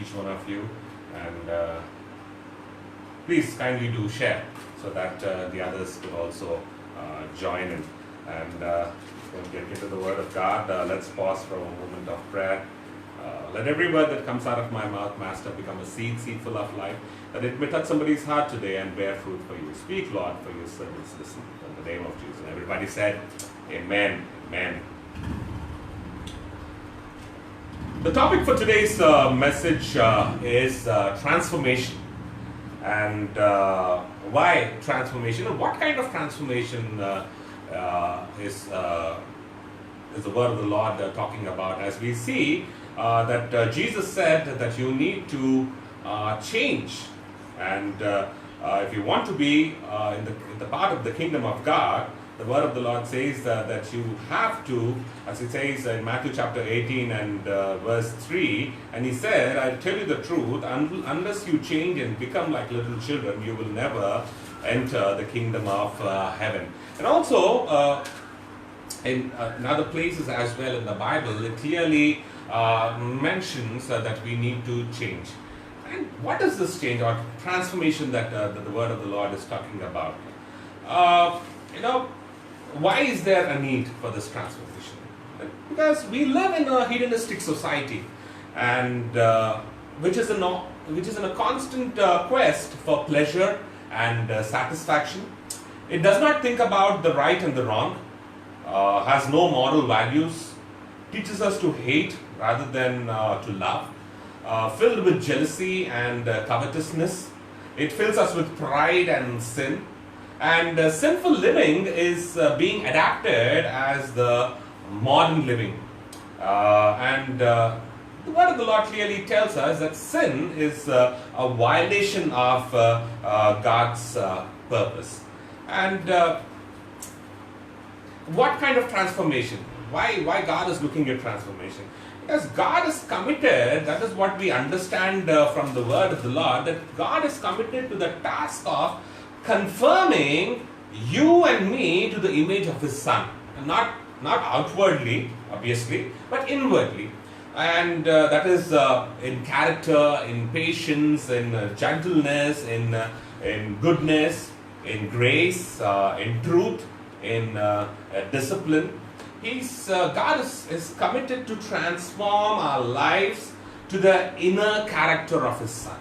each one of you, and please kindly do share so that the others could also join in. And we'll get into the Word of God. Let's pause for a moment of prayer. Let every word that comes out of my mouth, Master, become a seed full of life, that it may touch somebody's heart today and bear fruit for you. Speak, Lord, for your servants listen. In the name of Jesus. And everybody said, Amen. Amen. The topic for today's message is transformation. And why transformation? And what kind of transformation is the word of the Lord talking about? As we see that Jesus said that you need to change, and if you want to be in the part of the kingdom of God, the word of the Lord says that you have to, as it says in Matthew chapter 18 and verse 3, and he said, I tell you the truth, unless you change and become like little children, you will never enter the kingdom of heaven. And also, in other places as well in the Bible, it clearly mentions that we need to change. And what is this change or transformation that the word of the Lord is talking about? Why is there a need for this transformation? Because we live in a hedonistic society, and which is in a constant quest for pleasure and satisfaction. It does not think about the right and the wrong, has no moral values, teaches us to hate rather than to love, filled with jealousy and covetousness. It fills us with pride and sin. And sinful living is being adapted as the modern living. And the word of the Lord clearly tells us that sin is a violation of God's purpose. And what kind of transformation? Why God is looking at transformation? Because God is committed, that is what we understand from the word of the Lord, that God is committed to the task of confirming you and me to the image of His Son. And not outwardly, obviously, but inwardly. And that is in character, in patience, in gentleness, in goodness, in grace, in truth, in discipline. God is committed to transform our lives to the inner character of His Son.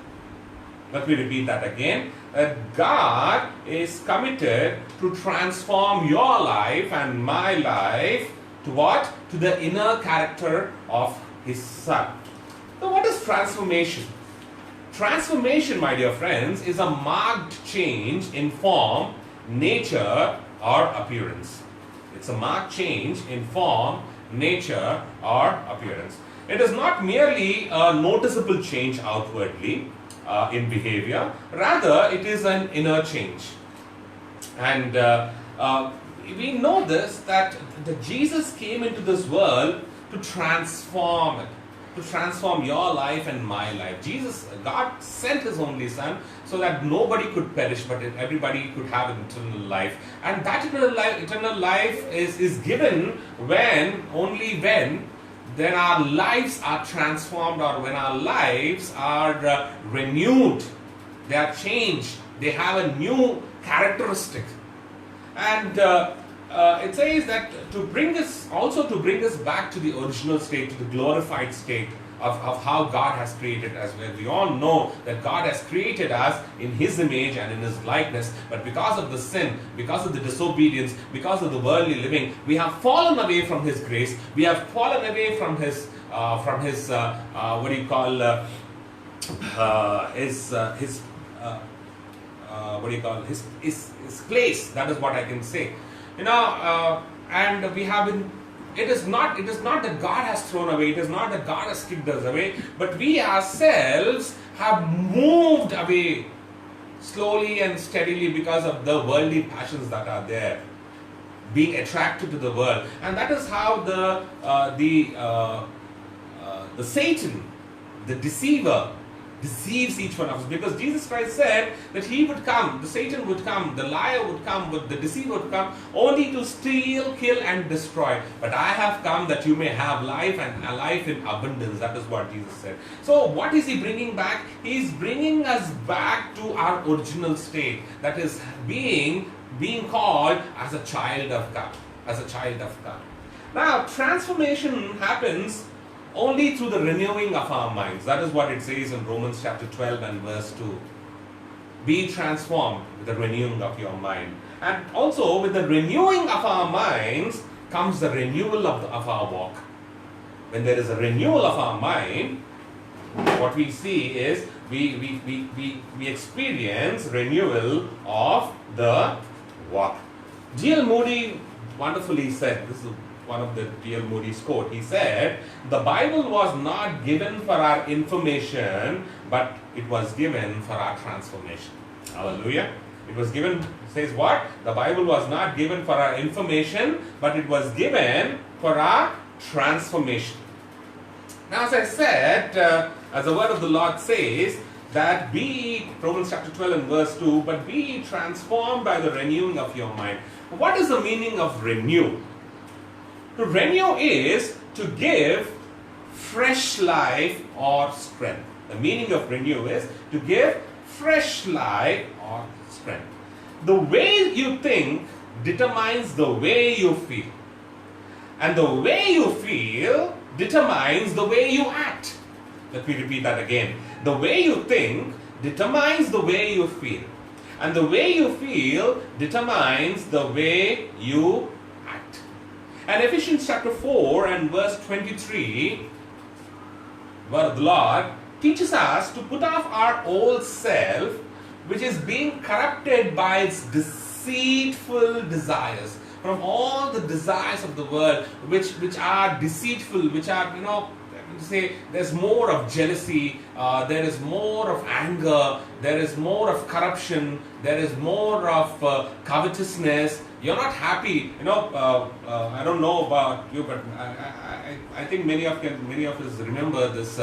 Let me repeat that again. That God is committed to transform your life and my life to what? To the inner character of His Son. So what is transformation? Transformation, my dear friends, is a marked change in form, nature, or appearance. It's a marked change in form, nature, or appearance. It is not merely a noticeable change outwardly in behavior, rather it is an inner change. And we know this, that Jesus came into this world to transform it, to transform your life and my life. God sent His only Son so that nobody could perish, but everybody could have an eternal life. And that eternal life is given only when our lives are transformed, or when our lives are renewed, they are changed, they have a new characteristic. And it says that to bring us back to the original state, to the glorified state of how God has created us. Where we all know that God has created us in His image and in His likeness, but because of the sin, because of the disobedience, because of the worldly living, we have fallen away from His grace. We have fallen away from His his place. That is what I can say. And we have been. It is not that God has thrown away. It is not that God has kicked us away. But we ourselves have moved away slowly and steadily because of the worldly passions that are there, being attracted to the world. And that is how the Satan, the deceiver, deceives each one of us. Because Jesus Christ said that he would come, the Satan would come, the liar would come, the deceiver would come only to steal, kill and destroy. But I have come that you may have life and a life in abundance. That is what Jesus said. So what is he bringing back? He is bringing us back to our original state. That is being called as a child of God. As a child of God. Now transformation happens only through the renewing of our minds. That is what it says in Romans chapter 12 and verse 2. Be transformed with the renewing of your mind. And also with the renewing of our minds comes the renewal of our walk. When there is a renewal of our mind, what we see is we experience renewal of the walk. G.L. Moody wonderfully said, this is one of the G.L. Moody's quote, he said, the Bible was not given for our information, but it was given for our transformation. Hallelujah. It was given, says what? The Bible was not given for our information, but it was given for our transformation. Now as I said, as the word of the Lord says, that be, Romans chapter 12 and verse 2, but be transformed by the renewing of your mind. What is the meaning of renew? To renew is to give fresh life or strength. The meaning of renew is to give fresh life or strength. The way you think determines the way you feel. And the way you feel determines the way you act. Let me repeat that again. The way you think determines the way you feel. And the way you feel determines the way you act. And Ephesians chapter 4 and verse 23, word of the Lord, teaches us to put off our old self, which is being corrupted by its deceitful desires. From all the desires of the world, which are deceitful, which are, say there's more of jealousy, there is more of anger, there is more of corruption, there is more of covetousness. You're not happy, I don't know about you, but I think many of us remember this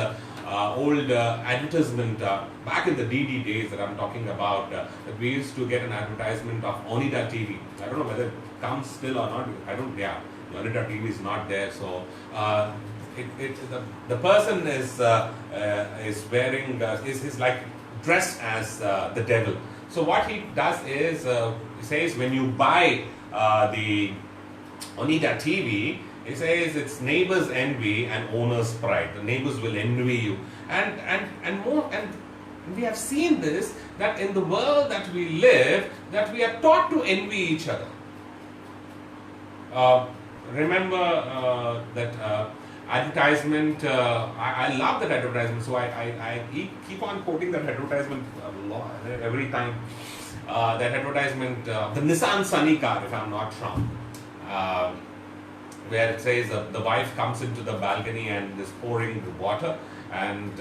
old advertisement back in the DD days that I'm talking about, that we used to get an advertisement of Onida TV. I don't know whether it comes still or not. Onida TV is not there, so the person is wearing is like dressed as the devil. So what he does is he says when you buy the Onida TV, he says it's neighbor's envy and owner's pride. The neighbors will envy you, and we have seen this, that in the world that we live, that we are taught to envy each other. Remember that advertisement. I love that advertisement, so I keep on quoting that advertisement a lot, every time. That advertisement, the Nissan Sunny car, if I'm not wrong, where it says the wife comes into the balcony and is pouring the water, and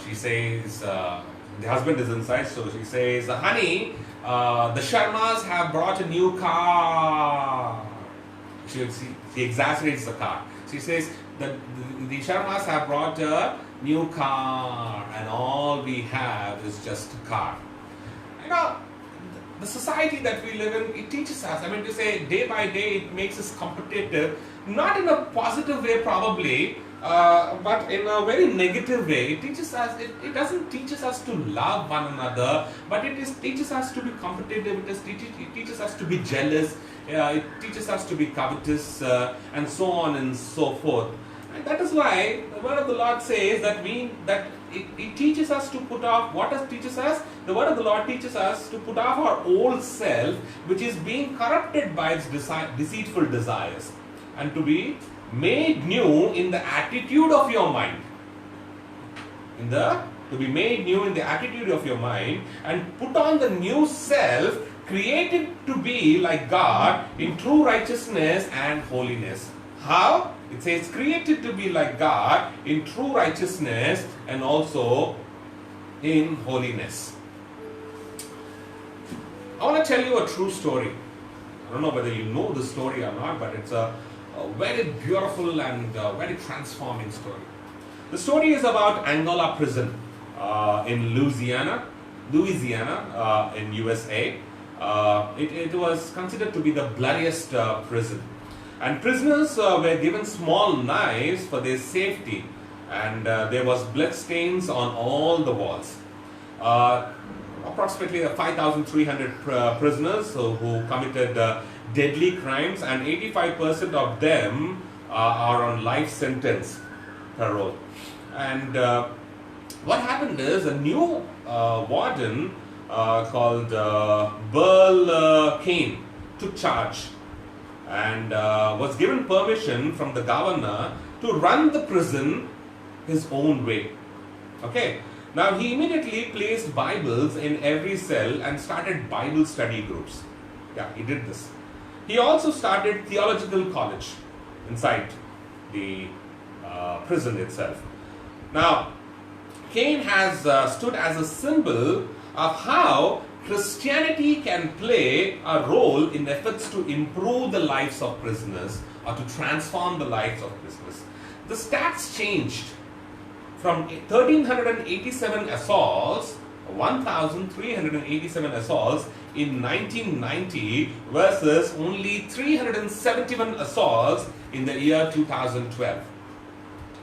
she says, the husband is inside, so she says, honey, the Sharmas have brought a new car. She exaggerates the car. She says, the Sharmas have brought a new car, and all we have is just a car. The society that we live in, it teaches us, to say day by day it makes us competitive, not in a positive way probably, but in a very negative way. It teaches us, it doesn't teach us to love one another, but it teaches us to be competitive, it teaches us to be jealous, it teaches us to be covetous, and so on and so forth. And that is why the word of the Lord says that it teaches us to put off. What does teaches us? The word of the Lord teaches us to put off our old self, which is being corrupted by its deceitful desires, and to be made new in the attitude of your mind. To be made new in the attitude of your mind, and put on the new self, created to be like God in true righteousness and holiness. How? It says created to be like God in true righteousness and also in holiness. I want to tell you a true story. I don't know whether you know the story or not, but it's a very beautiful and very transforming story. The story is about Angola prison. in Louisiana, in USA. It was considered to be the bloodiest prison. And prisoners were given small knives for their safety, and there was blood stains on all the walls. Approximately 5,300 prisoners who committed deadly crimes, and 85% of them are on life sentence parole. And what happened is a new warden called Burl Cain took charge and was given permission from the governor to run the prison his own way. Okay. Now he immediately placed Bibles in every cell and started Bible study groups. Yeah, he did this. He also started theological college inside the prison itself. Now, Cain has stood as a symbol of how Christianity can play a role in efforts to improve the lives of prisoners or to transform the lives of prisoners. The stats changed from 1,387 assaults, 1,387 assaults in 1990 versus only 371 assaults in the year 2012.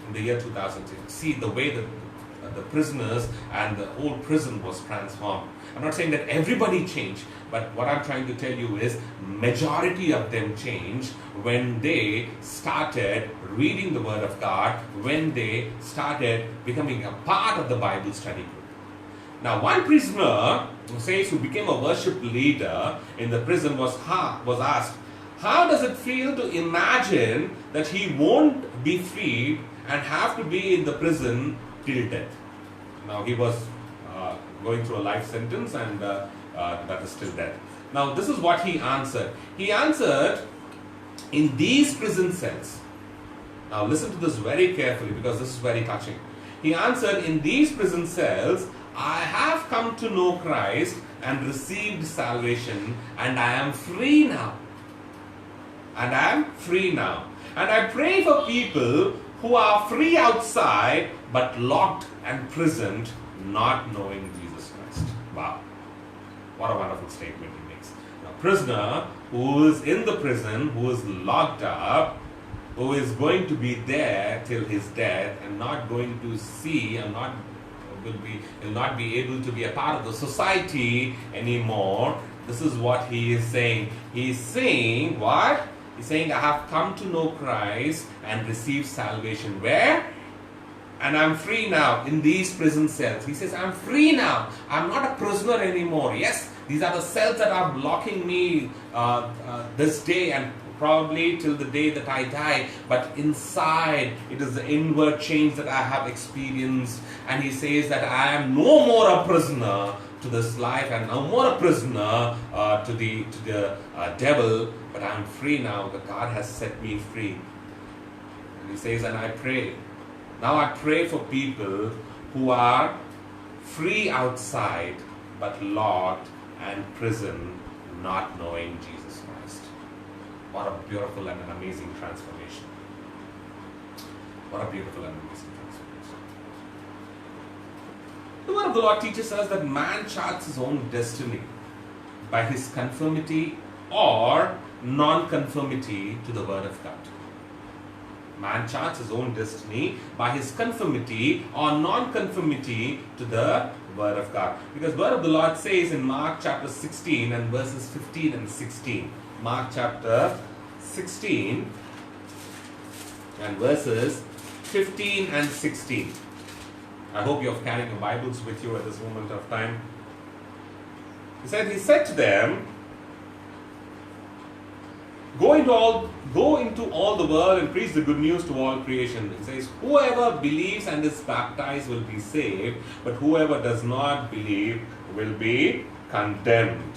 In the year 2012. See the way that the prisoners and the whole prison was transformed. I'm not saying that everybody changed, but what I'm trying to tell you is majority of them changed when they started reading the Word of God, when they started becoming a part of the Bible study group. Now, one prisoner who became a worship leader in the prison was asked, how does it feel to imagine that he won't be freed and have to be in the prison till death? Now, he was going through a life sentence, and that is still death. Now, this is what he answered. He answered, in these prison cells, now listen to this very carefully because this is very touching. He answered, in these prison cells, I have come to know Christ and received salvation, and I am free now. And I am free now. And I pray for people who are free outside but locked and prisoned, not knowing Jesus Christ. Wow. What a wonderful statement he makes. A prisoner who is in the prison, who is locked up, who is going to be there till his death and not going to see and will not be able to be a part of the society anymore. This is what he is saying. He is saying what? He's saying, I have come to know Christ and receive salvation. Where? And I'm free now in these prison cells. He says, I'm free now. I'm not a prisoner anymore. Yes, these are the cells that are blocking me this day and probably till the day that I die. But inside, it is the inward change that I have experienced. And he says that I am no more a prisoner to this life and no more a prisoner to the devil, but I am free now. That God has set me free. And he says, and I pray. Now I pray for people who are free outside but locked and prisoned, not knowing Jesus Christ. What a beautiful and an amazing transformation. What a beautiful and amazing transformation. The Word of the Lord teaches us that man charts his own destiny by his conformity or non-conformity to the Word of God. Man charts his own destiny by his conformity or non-conformity to the Word of God. Because Word of the Lord says in Mark chapter 16 and verses 15 and 16. Mark chapter 16 and verses 15 and 16. I hope you're carrying your Bibles with you at this moment of time. He said to them, Go into all the world and preach the good news to all creation. It says, whoever believes and is baptized will be saved, but whoever does not believe will be condemned.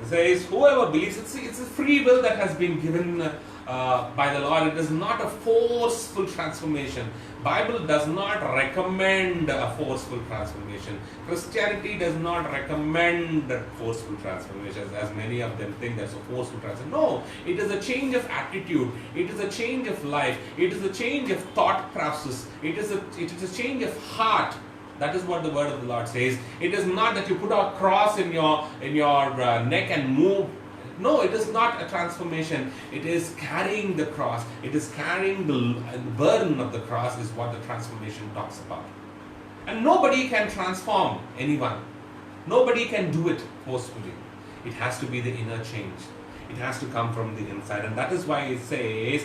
It says, whoever believes, it's a free will that has been given by the Lord. It is not a forceful transformation. Bible does not recommend a forceful transformation. Christianity does not recommend forceful transformations, as many of them think there's a forceful transformation. No, it is a change of attitude. It is a change of life. It is a change of thought process. It is a change of heart. That is what the word of the Lord says. It is not that you put a cross in your neck and move. No, it is not a transformation. It is carrying the cross. It is carrying the burden of the cross is what the transformation talks about. And nobody can transform anyone. Nobody can do it forcefully. It has to be the inner change. It has to come from the inside. And that is why it says,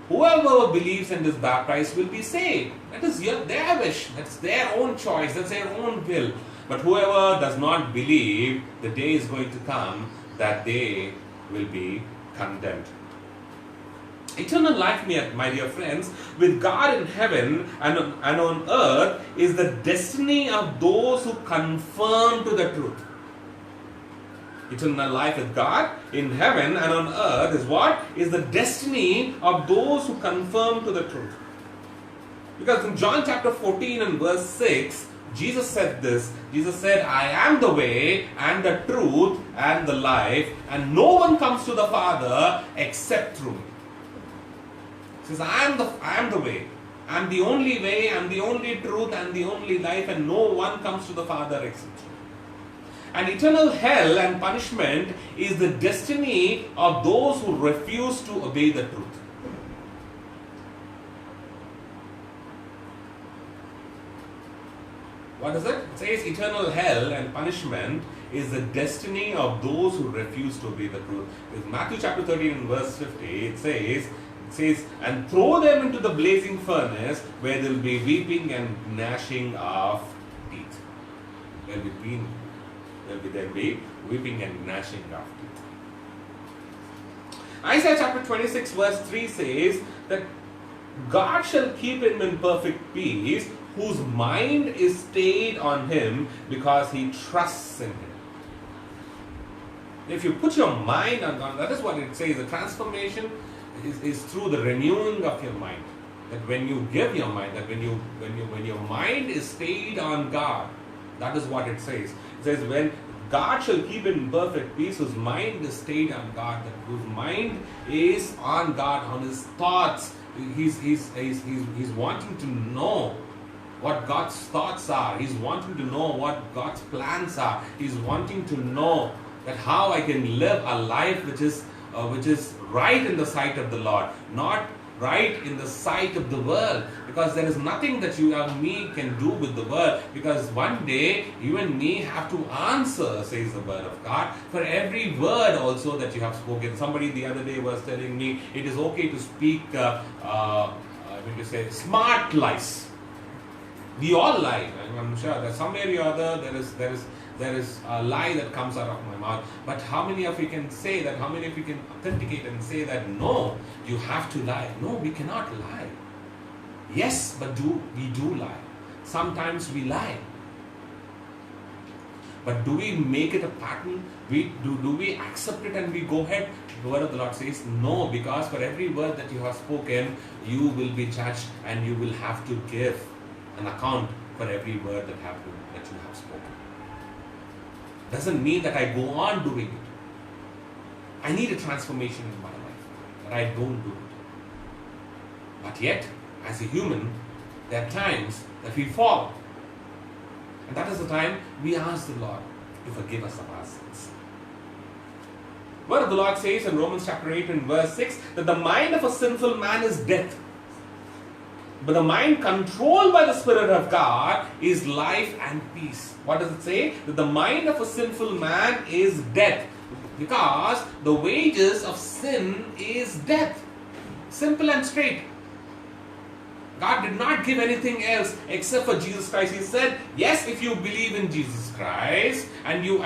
whoever believes and is baptized will be saved. That is their wish. That's their own choice. That's their own will. But whoever does not believe, the day is going to come that they will be condemned. Eternal life, my dear friends, with God in heaven and on earth is the destiny of those who conform to the truth. Eternal life with God in heaven and on earth is what? Is the destiny of those who conform to the truth. Because in John chapter 14 and verse 6, Jesus said this. Jesus said, I am the way and the truth and the life, and no one comes to the Father except through me. He says, I am the way. I am the only way, I am the only truth and the only life, and no one comes to the Father except through me. And eternal hell and punishment is the destiny of those who refuse to obey the truth. What is it? It says eternal hell and punishment is the destiny of those who refuse to obey the truth. In Matthew chapter 13 and verse 50, it says, and throw them into the blazing furnace where there will be weeping and gnashing of teeth. There will be weeping and gnashing of teeth. Isaiah chapter 26 verse 3 says that God shall keep him in perfect peace, whose mind is stayed on him because he trusts in him. If you put your mind on God, that is what it says. The transformation is through the renewing of your mind. That when you give your mind, that when your mind is stayed on God, that is what it says. It says when God shall keep in perfect peace whose mind is stayed on God, that whose mind is on God, on his thoughts. He's wanting to know what God's thoughts are. He's wanting to know what God's plans are. He's wanting to know that how I can live a life which is right in the sight of the Lord, not right in the sight of the world, because there is nothing that you and me can do with the world, because one day you and me have to answer, says the word of God, for every word also that you have spoken. Somebody the other day was telling me it is okay to speak smart lies. We all lie. I'm sure that somewhere or other there is a lie that comes out of my mouth. But how many of you can say that? How many of you can authenticate and say that no, you have to lie? No, we cannot lie. Yes, but we do lie. Sometimes we lie. But do we make it a pattern? Do we accept it and we go ahead? The word of the Lord says no, because for every word that you have spoken, you will be judged and you will have to give an account for every word that you have spoken. Doesn't mean that I go on doing it. I need a transformation in my life, but I don't do it. But yet, as a human, there are times that we fall. And that is the time we ask the Lord to forgive us of our sins. The word of the Lord says in Romans chapter 8 and verse 6 that the mind of a sinful man is death, but the mind controlled by the Spirit of God is life and peace. What does it say? That the mind of a sinful man is death, because the wages of sin is death. Simple and straight. God did not give anything else except for Jesus Christ. He said, yes, if you believe in Jesus Christ and you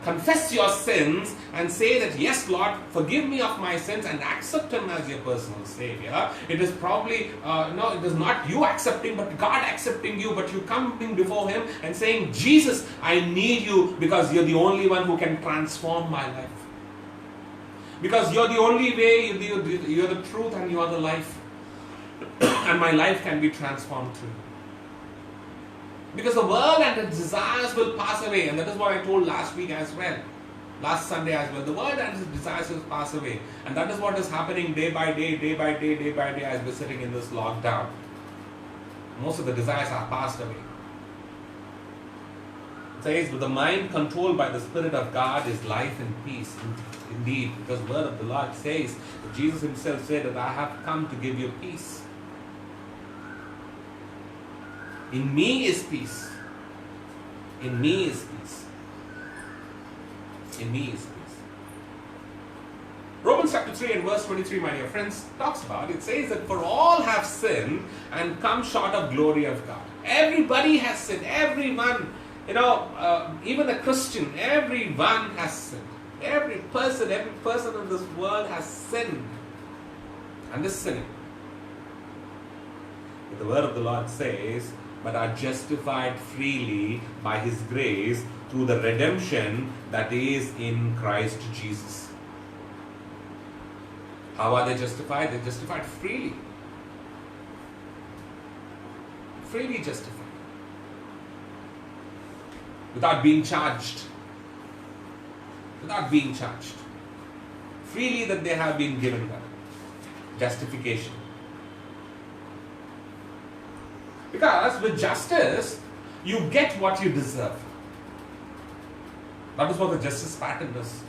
confess your sins and say that, yes, Lord, forgive me of my sins and accept Him as your personal Savior. It is probably, it is not you accepting, but God accepting you, but you coming before Him and saying, Jesus, I need you because you're the only one who can transform my life. Because you're the only way, you're the truth and you are the life. And my life can be transformed too. Because the world and its desires will pass away. And that is what I told last week as well. Last Sunday as well. The world and its desires will pass away. And that is what is happening day by day, day by day, day by day as we're sitting in this lockdown. Most of the desires are passed away. It says, but the mind controlled by the Spirit of God is life and peace. Indeed, because the word of the Lord says, that Jesus himself said that I have come to give you peace. In me is peace. In me is peace. In me is peace. Romans chapter 3 and verse 23, my dear friends, talks about, it says that for all have sinned and come short of glory of God. Everybody has sinned. Everyone, even a Christian, everyone has sinned. Every person in this world has sinned and is sinning. But the word of the Lord says, but are justified freely by His grace through the redemption that is in Christ Jesus. How are they justified? They're justified freely. Freely justified. Without being charged. Without being charged. Freely that they have been given that. Justification. Because with justice, you get what you deserve. That is what the justice pattern does.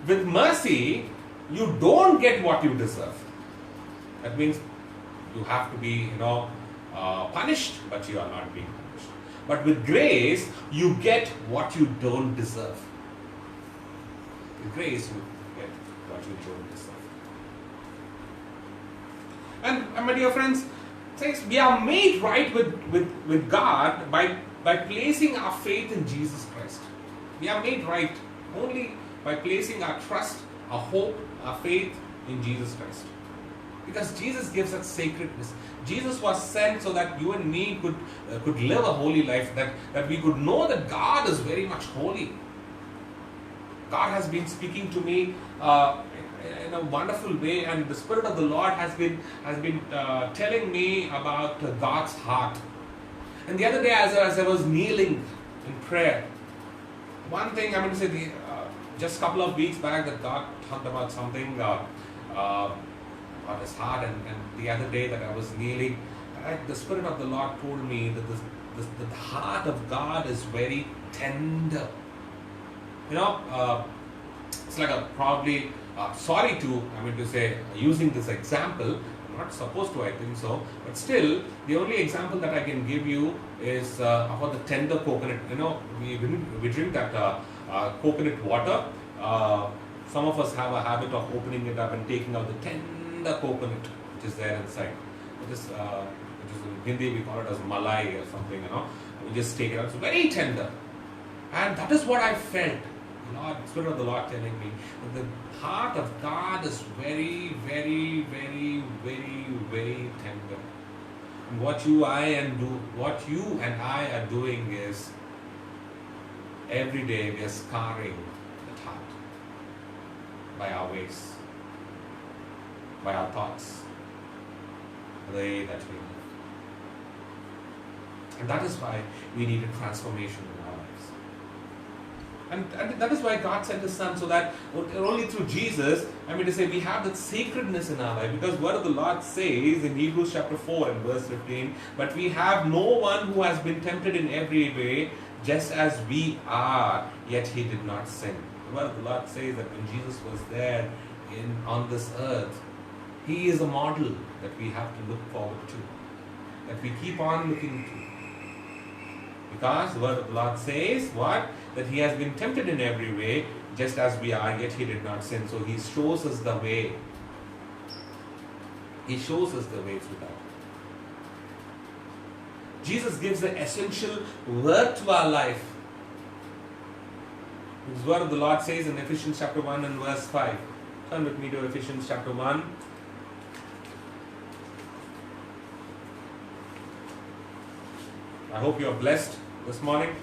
With mercy, you don't get what you deserve. That means you have to be, punished, but you are not being punished. But with grace, you get what you don't deserve. With grace, you get what you don't deserve. And my dear friends, says we are made right with God by placing our faith in Jesus Christ. We are made right only by placing our trust, our hope, our faith in Jesus Christ. Because Jesus gives us sacredness. Jesus was sent so that you and me could live a holy life, that we could know that God is very much holy. God has been speaking to me in a wonderful way, and the Spirit of the Lord has been telling me about God's heart. And the other day, as I was kneeling in prayer, one thing I'm going to say, just a couple of weeks back, that God talked about something about His heart, and the other day that I was kneeling, the Spirit of the Lord told me that the heart of God is very tender. It's like probably. Sorry to say, using this example, I'm not supposed to, I think so, but still, the only example that I can give you is about the tender coconut. We drink that coconut water. Some of us have a habit of opening it up and taking out the tender coconut which is there inside. Which is in Hindi we call it as malai or something. We just take it out. It's very tender, and that is what I felt. Spirit of the Lord telling me that the heart of God is very, very, very, very, very tender. And what you and I are doing is every day we are scarring that heart by our ways, by our thoughts, the way that we live. And that is why we need a transformation in our lives. And that is why God sent His Son, so that only through Jesus, we have that sacredness in our life. Because the word of the Lord says in Hebrews chapter 4 and verse 15, but we have no one who has been tempted in every way, just as we are, yet He did not sin. The word of the Lord says that when Jesus was there on this earth, He is a model that we have to look forward to, that we keep on looking to. Because the word of the Lord says what? That He has been tempted in every way, just as we are, yet He did not sin. So He shows us the way. He shows us the way through that. Jesus gives the essential word to our life. The word of the Lord says in Ephesians chapter 1 and verse 5. Turn with me to Ephesians chapter 1. I hope you are blessed this morning.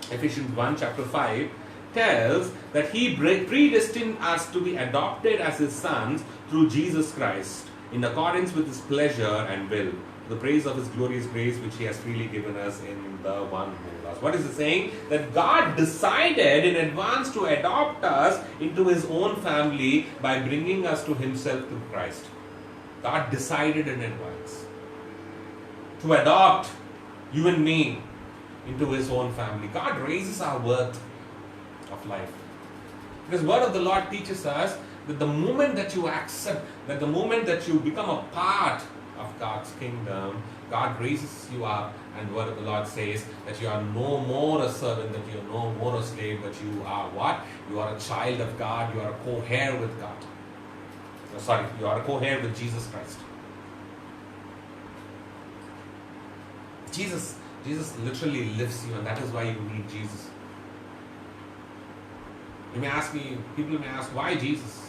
Ephesians 1 chapter 5 tells that He predestined us to be adopted as His sons through Jesus Christ, in accordance with His pleasure and will, to the praise of His glorious grace which He has freely given us in the one who loves. What is it saying? That God decided in advance to adopt us into His own family by bringing us to Himself through Christ. God decided in advance to adopt you and me into His own family. God raises our worth of life. This word of the Lord teaches us that the moment that you accept, that the moment that you become a part of God's kingdom, God raises you up, and the word of the Lord says that you are no more a servant, that you are no more a slave, but you are what? You are a child of God, you are a co-heir with God. You are a co-heir with Jesus Christ. Jesus literally lifts you, and that is why you need Jesus. People may ask, why Jesus?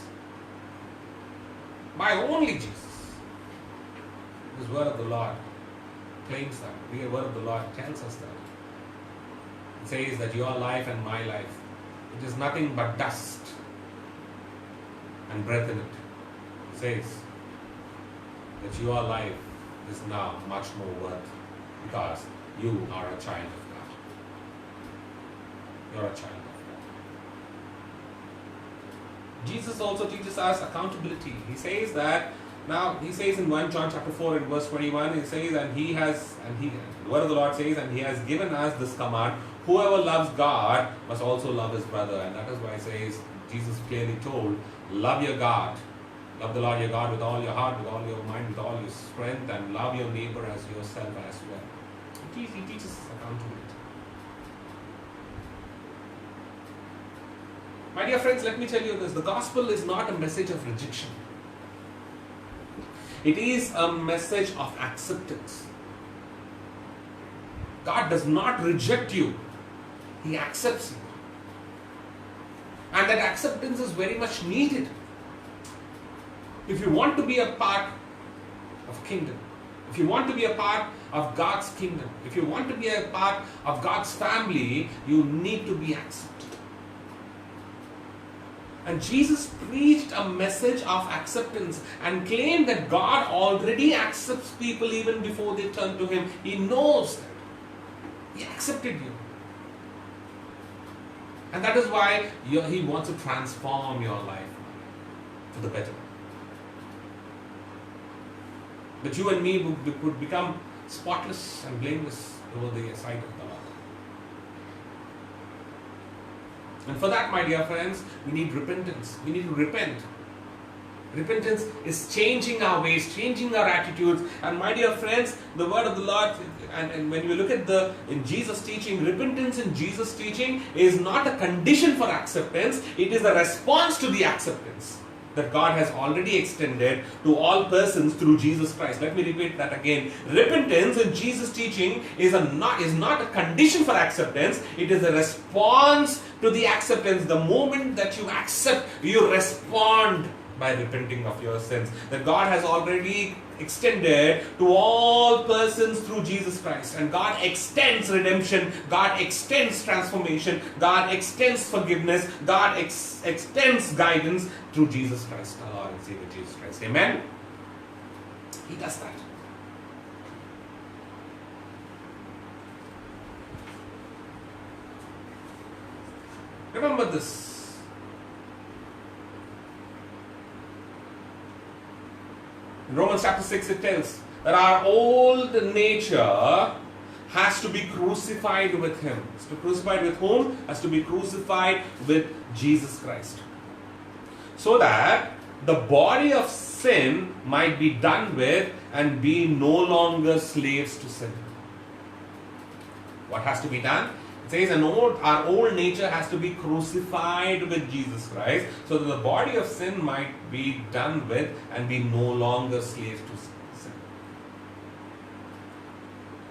Why only Jesus? This word of the Lord claims that. The word of the Lord tells us that. It says that your life and my life, it is nothing but dust and breath in it. It says that your life is now much more worth because you are a child of God. You are a child of God. Jesus also teaches us accountability. He says in 1 John chapter 4 and verse 21, he says, the word of the Lord says, and He has given us this command, whoever loves God must also love his brother. And that is why it says, Jesus clearly told, love your God. Love the Lord your God with all your heart, with all your mind, with all your strength, and love your neighbor as yourself as well. He teaches us accountability. My dear friends, let me tell you this. The gospel is not a message of rejection. It is a message of acceptance. God does not reject you. He accepts you. And that acceptance is very much needed. If you want to be a part of kingdom, if you want to be a part of God's kingdom, if you want to be a part of God's family, you need to be accepted. And Jesus preached a message of acceptance and claimed that God already accepts people even before they turn to Him. He knows that. He accepted you. And that is why He wants to transform your life for the better. That you and me would become spotless and blameless over the sight of the Lord. And for that, my dear friends, we need repentance. We need to repent. Repentance is changing our ways, changing our attitudes. And my dear friends, the word of the Lord, and when you look at in Jesus' teaching, repentance in Jesus' teaching is not a condition for acceptance, it is a response to the acceptance that God has already extended to all persons through Jesus Christ. Let me repeat that again. Repentance in Jesus' teaching is not a condition for acceptance, it is a response to the acceptance. The moment that you accept, you respond by repenting of your sins. That God has already extended to all persons through Jesus Christ. And God extends redemption, God extends transformation, God extends forgiveness, God extends guidance through Jesus Christ, our Lord and Savior Jesus Christ. Amen? He does that. Remember this. In Romans chapter 6 it tells that our old nature has to be crucified with Him. Has to be crucified with whom? Has to be crucified with Jesus Christ. So that the body of sin might be done with and be no longer slaves to sin. What has to be done? It says our old nature has to be crucified with Jesus Christ so that the body of sin might be done with and be no longer slaves to sin.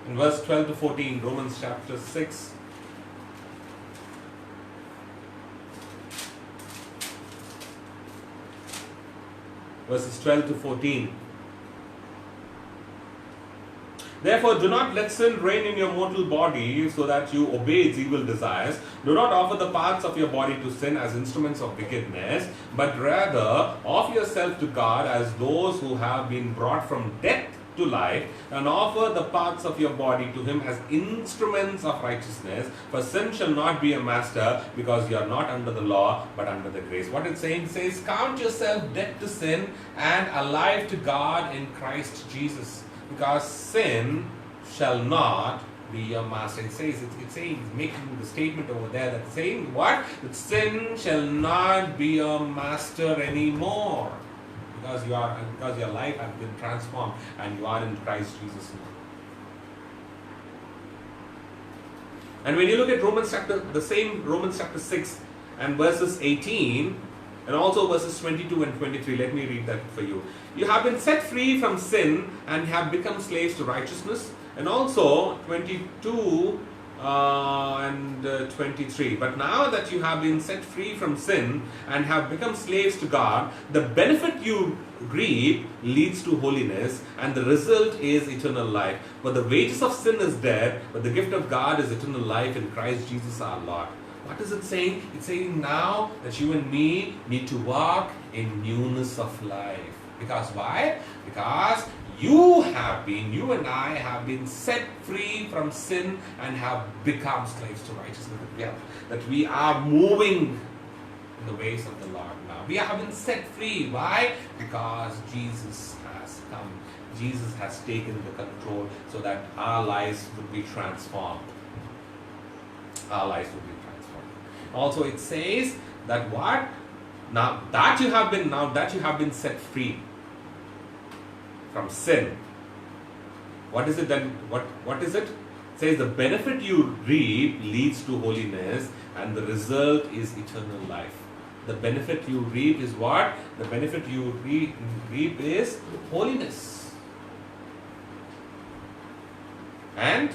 In verse 12 to 14, Romans chapter 6. Verses 12 to 14. Therefore, do not let sin reign in your mortal body so that you obey its evil desires. Do not offer the parts of your body to sin as instruments of wickedness, but rather offer yourself to God as those who have been brought from death to life, and offer the parts of your body to him as instruments of righteousness. For sin shall not be a master, because you are not under the law, but under the grace. What it's saying, says, count yourself dead to sin and alive to God in Christ Jesus, because sin shall not be your master. It says, it's saying, it's making the statement over there, that's saying what? That sin shall not be your master anymore, because your life has been transformed and you are in Christ Jesus now. And when you look at the same Romans chapter 6 and verses 18 and also verses 22 and 23, let me read that for you. You have been set free from sin and have become slaves to righteousness. And also 22 and 23. But now that you have been set free from sin and have become slaves to God, the benefit you reap leads to holiness, and the result is eternal life. For the wages of sin is death, but the gift of God is eternal life in Christ Jesus our Lord. What is it saying? It's saying now that you and me need to walk in newness of life. Because why? Because you and I have been set free from sin and have become slaves to righteousness. That we are moving in the ways of the Lord now. We have been set free. Why? Because Jesus has come. Jesus has taken the control so that our lives would be transformed. Our lives would be transformed. Also it says that what? Now that you have been set free from sin. What is it then? What is it? It says the benefit you reap leads to holiness, and the result is eternal life. The benefit you reap is what? The benefit you reap is holiness. And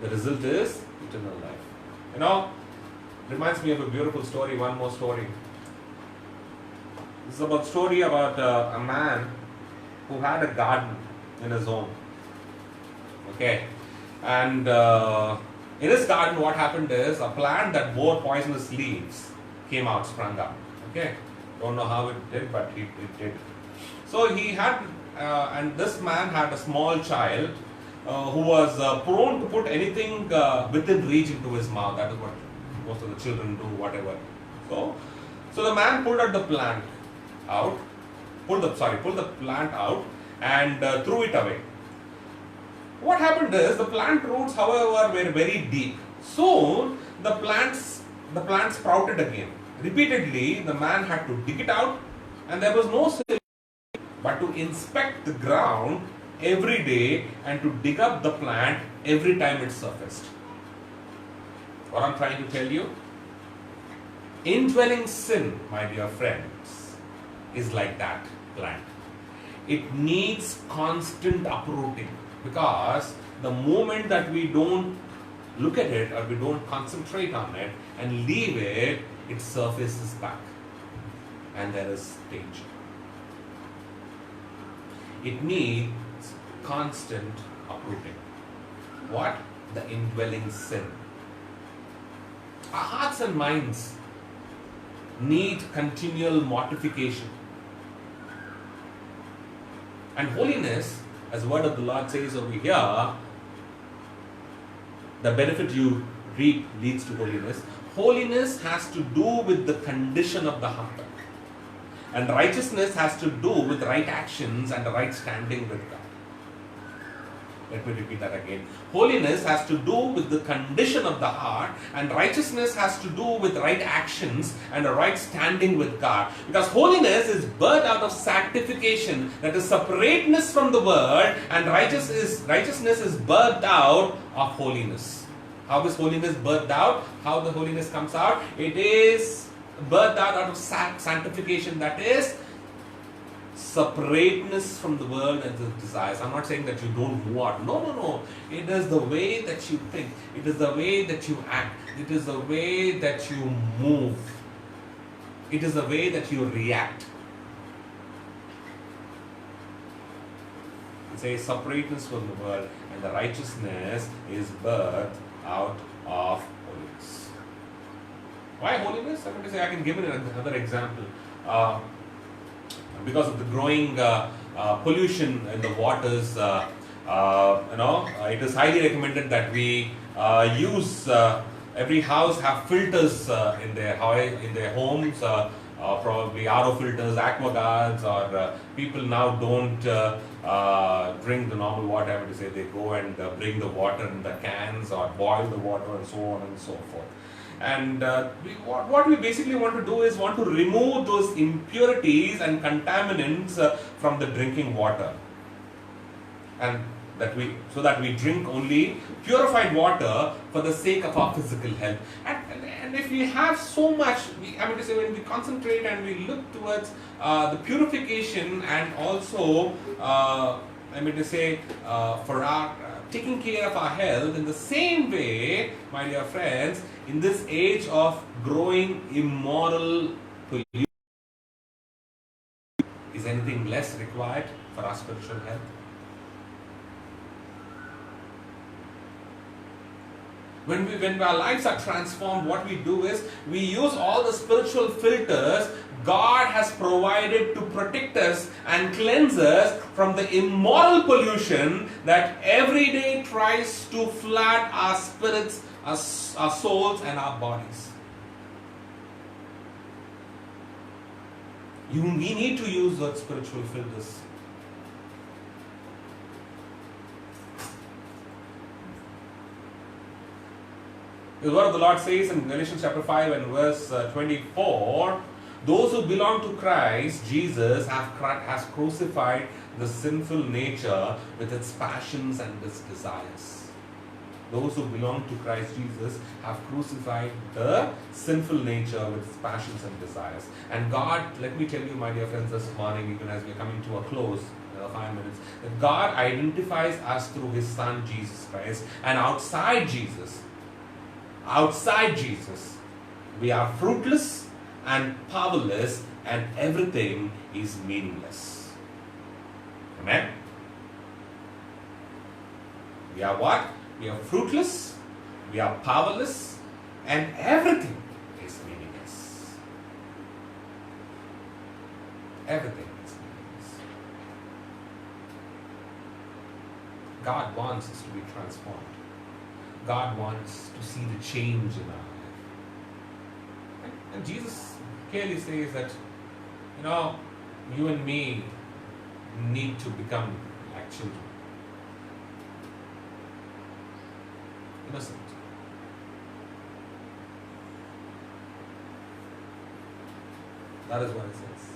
the result is eternal life. Reminds me of a beautiful story, one more story. This is a story about a man who had a garden in his home. Okay. And in his garden, what happened is a plant that bore poisonous leaves came out, sprung up. Okay. Don't know how it did, but it did. So he had, and this man had a small child who was prone to put anything within reach into his mouth. That is what most of the children do, whatever. So the man pulled out the plant out, pulled the plant out and threw it away. What happened is the plant roots, however, were very deep. Soon the plant sprouted again. Repeatedly, the man had to dig it out, and there was no solution but to inspect the ground every day and to dig up the plant every time it surfaced. What I'm trying to tell you? Indwelling sin, my dear friends, is like that plant. It needs constant uprooting, because the moment that we don't look at it or we don't concentrate on it and leave it, it surfaces back and there is danger. It needs constant uprooting. What? The indwelling sin. Our hearts and minds need continual mortification. And holiness, as the word of the Lord says over here, the benefit you reap leads to holiness. Holiness has to do with the condition of the heart. And righteousness has to do with right actions and the right standing with God. Let me repeat that again. Holiness has to do with the condition of the heart, and righteousness has to do with right actions and a right standing with God. Because holiness is birthed out of sanctification, that is separateness from the world, and righteousness is birthed out of holiness. How is holiness birthed out? How the holiness comes out? It is birthed out of sanctification, that is separateness from the world and the desires. I'm not saying that you don't move out. No. It is the way that you think. It is the way that you act. It is the way that you move. It is the way that you react. It says separateness from the world, and the righteousness is birthed out of holiness. Why holiness? I'm going to say, I can give it another example. Because of the growing pollution in the waters, it is highly recommended that we use every house have filters in their homes, probably RO filters, aquaguards, or people now don't drink the normal water. I would say they go and bring the water in the cans or boil the water and so on and so forth. And what we basically want to do is want to remove those impurities and contaminants from the drinking water, and so that we drink only purified water for the sake of our physical health. And if we have so much, when we concentrate and we look towards the purification and also, for our taking care of our health, in the same way, my dear friends, in this age of growing immoral pollution, is anything less required for our spiritual health? When our lives are transformed, what we do is we use all the spiritual filters God has provided to protect us and cleanse us from the immoral pollution that every day tries to flood our spirits, our souls, and our bodies. We need to use those spiritual filters. The word of the Lord says in Galatians chapter 5 and verse 24, those who belong to Christ Jesus has crucified the sinful nature with its passions and its desires. Those who belong to Christ Jesus have crucified the sinful nature with its passions and desires. And God, let me tell you, my dear friends, this morning, even as we are coming to a close, 5 minutes, that God identifies us through His Son Jesus Christ, and outside Jesus, we are fruitless and powerless, and everything is meaningless. Amen? We are what? We are fruitless, we are powerless, and everything is meaningless. Everything is meaningless. God wants us to be transformed. God wants to see the change in our life. And Jesus clearly says that, you and me need to become like children. Innocent. That is what it says.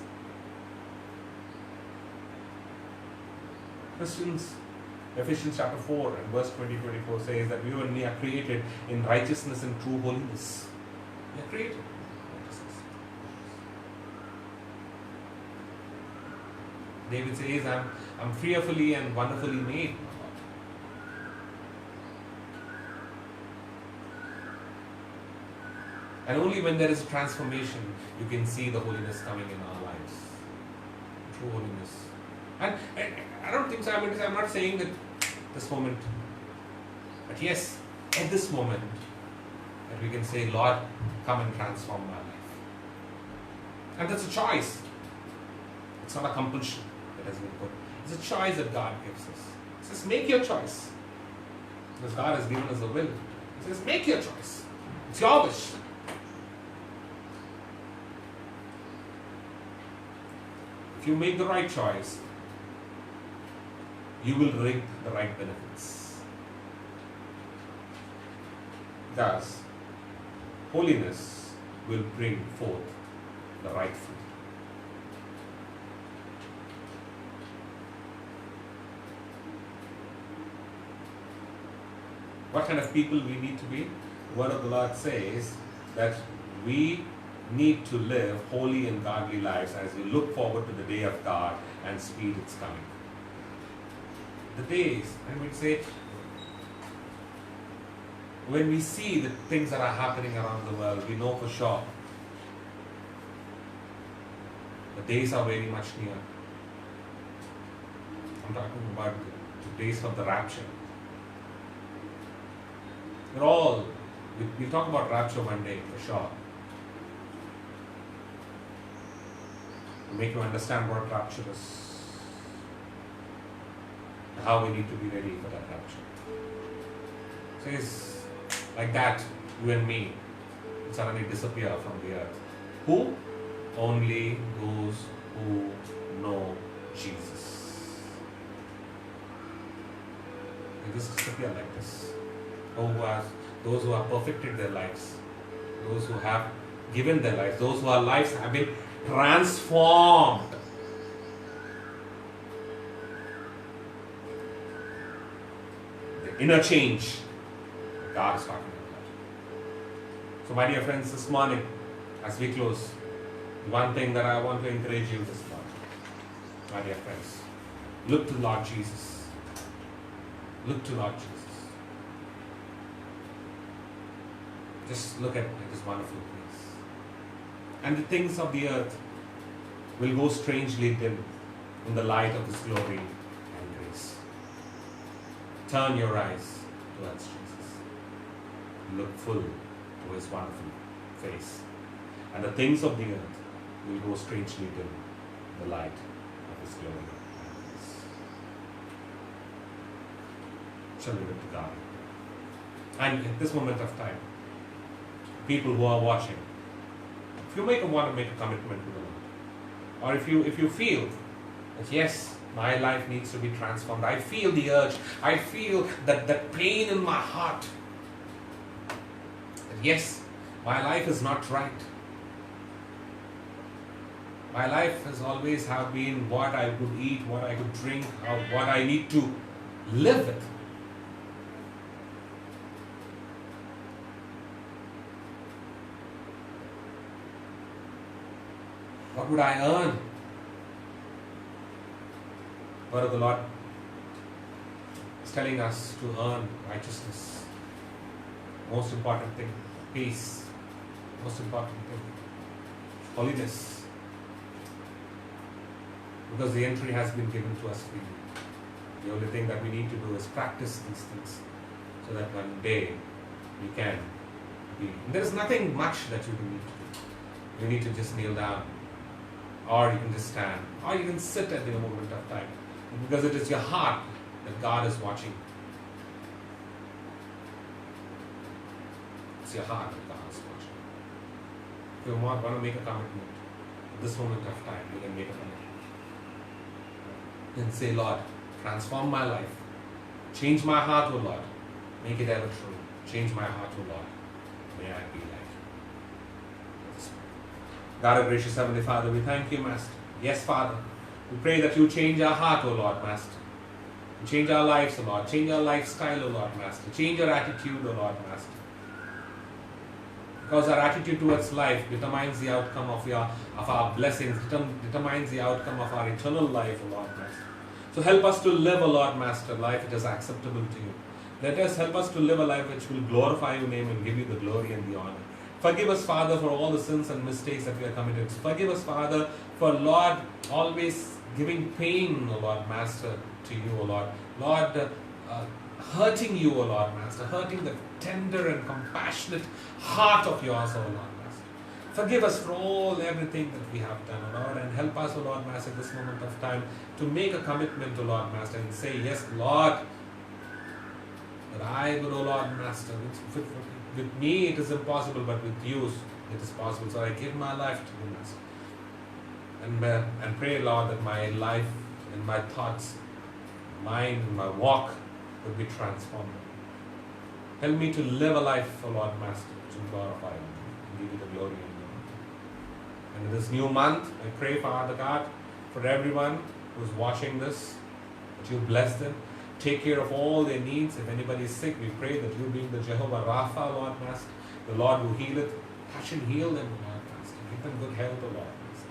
Christians, Ephesians chapter 4 and verse 20-24 says that you and me are created in righteousness and true holiness. We are created in righteousness. David says, I'm fearfully and wonderfully made. And only when there is transformation, you can see the holiness coming in our lives. True holiness. And I don't think so. I'm not saying that this moment, but yes, at this moment, that we can say, Lord, come and transform my life. And that's a choice. It's not a compulsion that has been put. It's a choice that God gives us. He says, make your choice. Because God has given us a will. He says, make your choice. It's your wish. If you make the right choice, you will reap the right benefits. Thus, holiness will bring forth the right fruit. What kind of people we need to be? The word of the Lord says that we need to live holy and godly lives as we look forward to the day of God and speed its coming. The days, and we'd say, when we see the things that are happening around the world, we know for sure the days are very much near. I'm talking about the days of the rapture. We'll talk about rapture one day for sure. To make you understand what rapture is. how we need to be ready for that rapture. Says, like that, you and me will suddenly disappear from the earth. Who? Only those who know Jesus. They just disappear like this. Those who have perfected their lives, those who have given their lives, those whose lives have been transformed. The inner change, God is talking about. So, my dear friends, this morning, as we close, one thing that I want to encourage you this morning, my dear friends, look to Lord Jesus. Look to Lord Jesus. Just look at this wonderful place. And the things of the earth will go strangely dim in the light of His glory and grace. Turn your eyes towards Jesus. Look full to His wonderful face. And the things of the earth will go strangely dim in the light of His glory and grace. Shall we look to God? And at this moment of time, people who are watching, if you want to make a commitment to the Lord, or if you feel that yes, my life needs to be transformed, I feel the urge, I feel that pain in my heart, that yes, my life is not right. My life has always have been what I could eat, what I could drink, or what I need to live with. What would I earn? Word of the Lord is telling us to earn righteousness. Most important thing, peace. Most important thing, holiness. Because the entry has been given to us freely. The only thing that we need to do is practice these things so that one day we can be. There is nothing much that you need to do. You need to just kneel down, or you can just stand, or you can sit at the moment of time, because it is your heart that God is watching. It's your heart that God is watching. If you want to make a commitment at this moment of time, you can make a commitment. And say, Lord, transform my life. Change my heart, O Lord. Make it ever true. Change my heart, O Lord. May I be like you. God, our gracious Heavenly Father, we thank you, Master. Yes, Father. We pray that you change our heart, O Lord, Master. Change our lives, O Lord. Change our lifestyle, O Lord, Master. Change our attitude, O Lord, Master. Because our attitude towards life determines the outcome of our blessings, determines the outcome of our eternal life, O Lord, Master. So help us to live, O Lord, Master, life which is acceptable to you. Let us help us to live a life which will glorify your name and give you the glory and the honor. Forgive us, Father, for all the sins and mistakes that we have committed. Forgive us, Father, for, Lord, always giving pain, O Lord, Master, to you, O Lord. Lord, hurting you, O Lord, Master, hurting the tender and compassionate heart of yours, O Lord, Master. Forgive us for everything that we have done, O Lord, and help us, O Lord, Master, at this moment of time to make a commitment, O Lord, Master, and say, yes, Lord, that I would, O Lord, Master, with me it is impossible, but with you it is possible. So I give my life to you, Master. And pray, Lord, that my life and my thoughts, mind and my walk would be transformed. Help me to live a life, O Lord, Master, to glorify you and give you the glory and honor. And in this new month, I pray, Father God, for everyone who is watching this, that you bless them. Take care of all their needs. If anybody is sick, we pray that you, being the Jehovah Rapha, Lord Master, the Lord who healeth, touch and heal them, Lord Master. Give them good health, O Lord Master.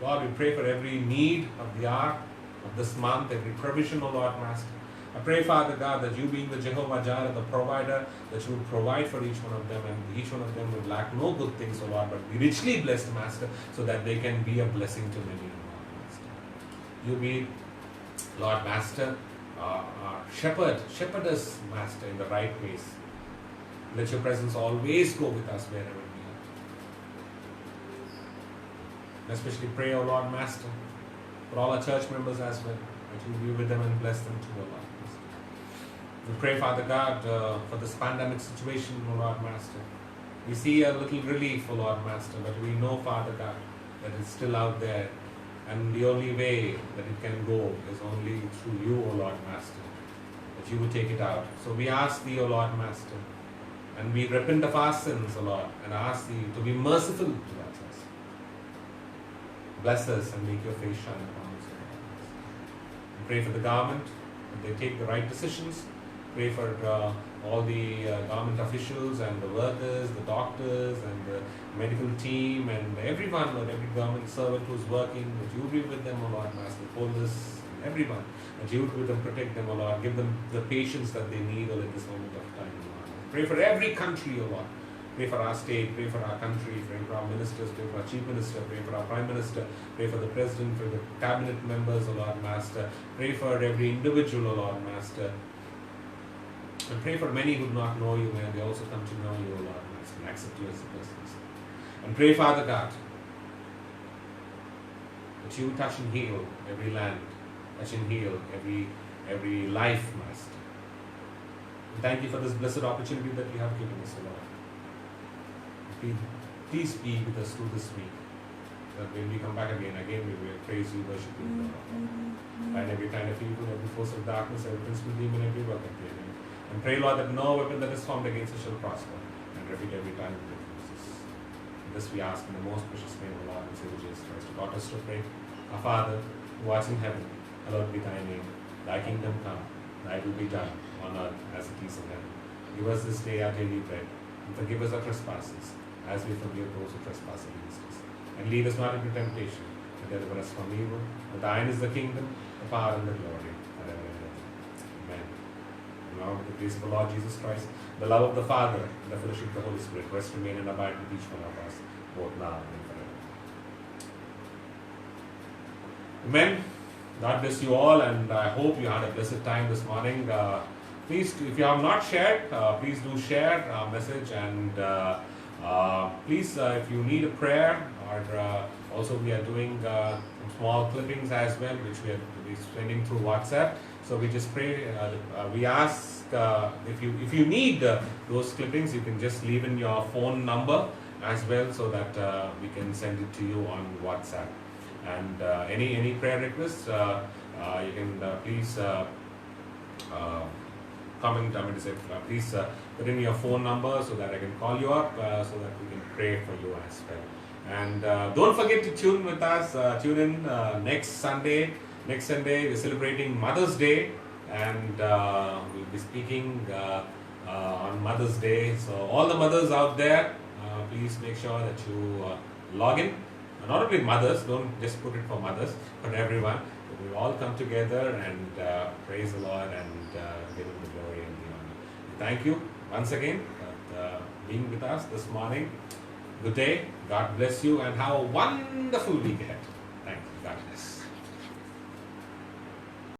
Lord, we pray for every need of the hour, of this month, every provision, O Lord Master. I pray, Father God, that you, being the Jehovah Jireh, the provider, that you would provide for each one of them, and each one of them would lack no good things, O Lord, but be richly blessed, Master, so that they can be a blessing to many, Lord Master. You be, Lord Master, shepherdess, Master, in the right ways. Let your presence always go with us wherever we are. Especially pray, O Lord Master, for all our church members as well. that you be with them and bless them too, O Lord. We pray, Father God, for this pandemic situation, O Lord Master. We see a little relief, O Lord Master, but we know, Father God, that it's still out there, and the only way that it can go is only through you, O Lord Master, that you would take it out. So we ask Thee, O Lord Master, and we repent of our sins, O Lord, and ask Thee to be merciful towards us. Bless us and make your face shine upon us, O Lord. We pray for the government, that they take the right decisions. Pray for all the government officials and the workers, the doctors and the medical team and everyone, Lord, every government servant who's working, that you be with them, O Lord Master, police, everyone, that you would with them, protect them, O Lord, give them the patience that they need, O Lord, at this moment of time, O Lord. Pray for every country, O Lord. Pray for our state, pray for our country, pray for our ministers, pray for our chief minister, pray for our prime minister, pray for the president, for the cabinet members, O Lord Master. Pray for every individual, O Lord Master. And pray for many who do not know you, and they also come to know you, O Lord Master, and accept you as a person. And pray, Father God, that you touch and heal every land, touch and heal every life, Master. And thank you for this blessed opportunity that you have given us, O Lord. Please be with us through this week. That when we come back again, we will praise you, worship you, Lord. Find every kind of evil, every force of darkness, every principal demon, every work of the enemy. And pray, Lord, that no weapon that is formed against us shall prosper, and refute every time it refuses. This we ask in the most precious name of our Lord and Savior Jesus Christ. God us to pray. Our Father, who art in heaven, hallowed be thy name. Thy kingdom come, thy will be done, on earth as it is in heaven. Give us this day our daily bread, and forgive us our trespasses, as we forgive those who trespass against us. And lead us not into temptation, but deliver us from evil. For thine is the kingdom, the power, and the glory, forever and ever. Amen. And now, with the grace of the Lord Jesus Christ, the love of the Father, and the fellowship of the Holy Spirit, rest, remain, and abide with each one of us, both now and forever. Amen. God bless you all, and I hope you had a blessed time this morning. Please, if you have not shared, please do share our message, and please, if you need a prayer, or also we are doing some small clippings as well, which we are sending through WhatsApp. So we just pray. We ask if you need those clippings, you can just leave in your phone number as well, so that we can send it to you on WhatsApp. And any prayer requests, you can please comment. Please put in your phone number so that I can call you up, so that we can pray for you as well. And don't forget to tune with us. Tune in next Sunday. Next Sunday we're celebrating Mother's Day, and we'll be speaking on Mother's Day. So all the mothers out there, please make sure that you log in. Not only mothers, don't just put it for mothers, but everyone. We all come together and praise the Lord and give Him the glory and the honor. Thank you once again for being with us this morning. Good day, God bless you, and have a wonderful week ahead. Thank you, God bless.